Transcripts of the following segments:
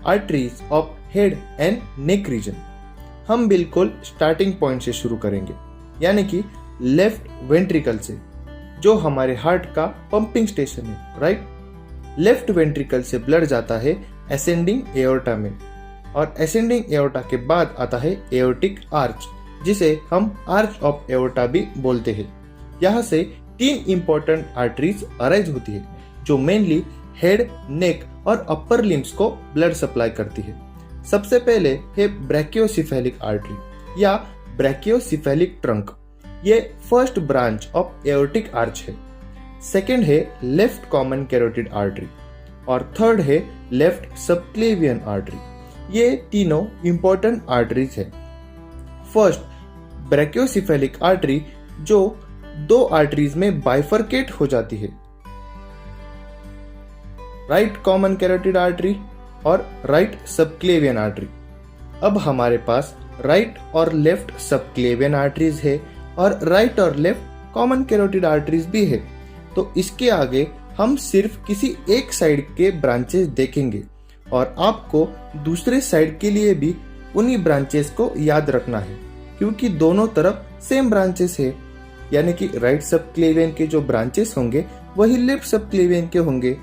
Arteries of head and neck reason. हम बिल्कुल starting point से शुरू करेंगे, यानी कि लेफ्ट वेंट्रिकल से, जो हमारे हार्ट का पंपिंग स्टेशन है, राइट। लेफ्ट वेंट्रिकल से ब्लड जाता है असेंडिंग एओर्टा में, और असेंडिंग एओर्टा के बाद आता है एओर्टिक आर्च, जिसे हम आर्च ऑफ एओर्टा भी बोलते हैं। यहाँ से 3 इंपॉर्टेंट आर्टरीज अराइज होती है, जो मेनली हेड, नेक और अपर लिम्स को ब्लड सप्लाई करती है। सबसे पहले है ब्रैकियोसेफेलिक आर्टरी या ब्रैकियोसेफेलिक ट्रंक। ये first branch of aortic arch है। सेकेंड है लेफ्ट कॉमन कैरोटिड आर्टरी, और थर्ड है लेफ्ट सबक्लेवियन आर्टरी। ये तीनों इंपॉर्टेंट आर्टरीज है। फर्स्ट ब्रैकियोसेफेलिक आर्टरी, जो 2 आर्टरीज में बाइफरकेट हो जाती है, राइट कॉमन कैरोटिड आर्टरी और राइट सबक्लेवियन आर्टरी। अब हमारे पास राइट और लेफ्ट सबक्लेवियन आर्टरीज है और राइट और लेफ्ट कॉमन कैरोटिड आर्टरीज भी है। तो इसके आगे हम सिर्फ किसी एक साइड के ब्रांचेस देखेंगे, और आपको दूसरे साइड के लिए भी उन्हीं ब्रांचेस को याद रखना है, क्योंकि दोनों तरफ सेम ब्रांचेस है। यानी कि राइट सबक्लेवियन के जो ब्रांचेस होंगे वही लेफ्ट सबक्लेवियन के होंगे।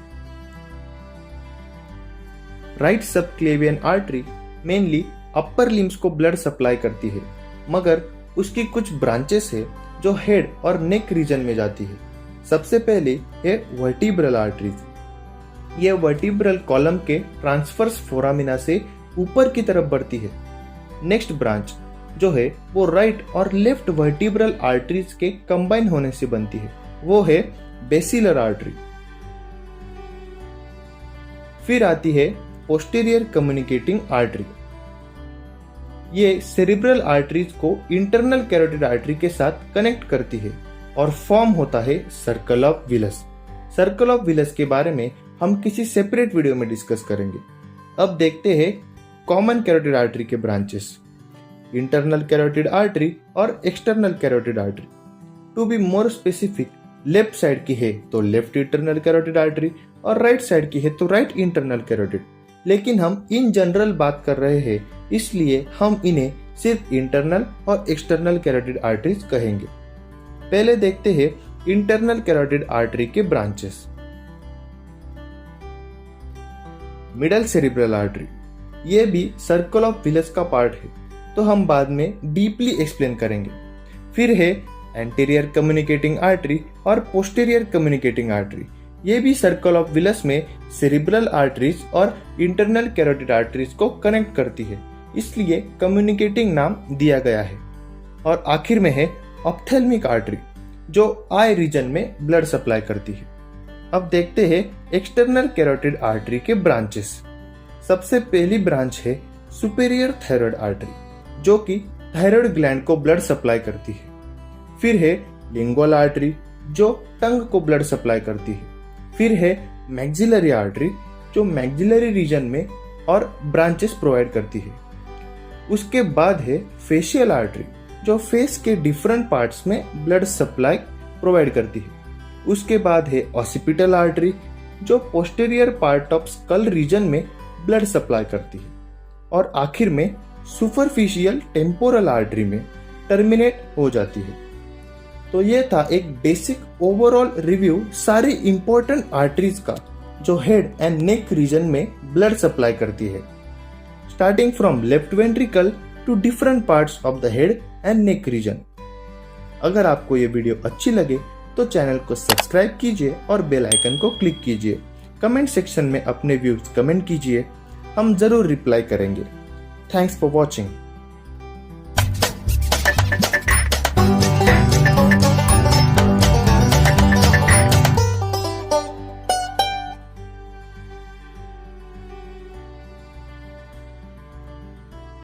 Right subclavian artery mainly upper limbs को ब्लड सप्लाई करती है, मगर उसकी कुछ ब्रांचेस है जो हेड और नेक रीजन में जाती है। सबसे पहले है वर्टिब्रल आर्टरीज। ये वर्टिब्रल कॉलम के ट्रांसवर्स फोरामिना से ऊपर की तरफ बढ़ती है। नेक्स्ट ब्रांच जो है वो राइट और लेफ्ट वर्टिब्रल आर्टरीज के कंबाइन होने से बनती है, वो है बेसिलर आर्टरी। फिर आती है पोस्टीरियर कम्युनिकेटिंग आर्टरी। ये सेरिब्रल आर्टरीज को इंटरनल कैरोटिड आर्टरी के साथ कनेक्ट करती है और फॉर्म होता है circle of villous. Circle of villous के बारे में हम किसी सेपरेट वीडियो में डिस्कस करेंगे। अब देखते हैं कॉमन कैरोटिड आर्टरी के ब्रांचेस, इंटरनल कैरोटिड आर्टरी और external carotid artery. To be more specific, left side की है तो लेफ्ट इंटरनल कैरोटिड आर्टरी और राइट साइड की है तो राइट इंटरनल कैरोटिड। लेकिन हम इन जनरल बात कर रहे हैं, इसलिए हम इन्हें सिर्फ इंटरनल और एक्सटर्नल कैरोटिड आर्टरीज कहेंगे। पहले देखते हैं इंटरनल कैरोटिड आर्टरी के ब्रांचेस। मिडल सेरिब्रल आर्टरी, ये भी सर्कल ऑफ विलस का पार्ट है, तो हम बाद में डीपली एक्सप्लेन करेंगे। फिर है एंटीरियर कम्युनिकेटिंग आर्टरी और पोस्टीरियर कम्युनिकेटिंग आर्टरी। ये भी सर्कल ऑफ विलस में सेरिब्रल आर्टरीज और इंटरनल कैरोटिड आर्टरीज को कनेक्ट करती है, इसलिए कम्युनिकेटिंग नाम दिया गया है। और आखिर में है ऑप्थेल्मिक आर्टरी, जो आई रीजन में ब्लड सप्लाई करती है। अब देखते हैं एक्सटर्नल कैरोटिड आर्टरी के ब्रांचेस। सबसे पहली ब्रांच है सुपेरियर थायराइड आर्टरी, जो कि थायराइड ग्लैंड को ब्लड सप्लाई करती है। फिर है लिंगुअल आर्टरी, जो टंग को ब्लड सप्लाई करती है। फिर है मैक्सिलरी आर्टरी, जो मैक्सिलरी रीजन में और ब्रांचेस प्रोवाइड करती है। उसके बाद है फेशियल आर्टरी, जो फेस के डिफरेंट पार्ट्स में ब्लड सप्लाई प्रोवाइड करती है। उसके बाद है ऑसिपिटल आर्टरी, जो posterior part of skull reason में ब्लड सप्लाई करती है। और आखिर में सुपरफिशियल टेम्पोरल आर्टरी में टर्मिनेट हो जाती है। तो ये था एक बेसिक ओवरऑल रिव्यू सारी इंपॉर्टेंट आर्टरीज का, जो हेड एंड नेक रीजन में ब्लड सप्लाई करती है, starting from left ventricle to different parts of the head and neck region. अगर आपको ये वीडियो अच्छी लगे तो चैनल को सब्सक्राइब कीजिए और बेल आइकन को क्लिक कीजिए। कमेंट सेक्शन में अपने व्यूज कमेंट कीजिए, हम जरूर रिप्लाई करेंगे। Thanks for watching.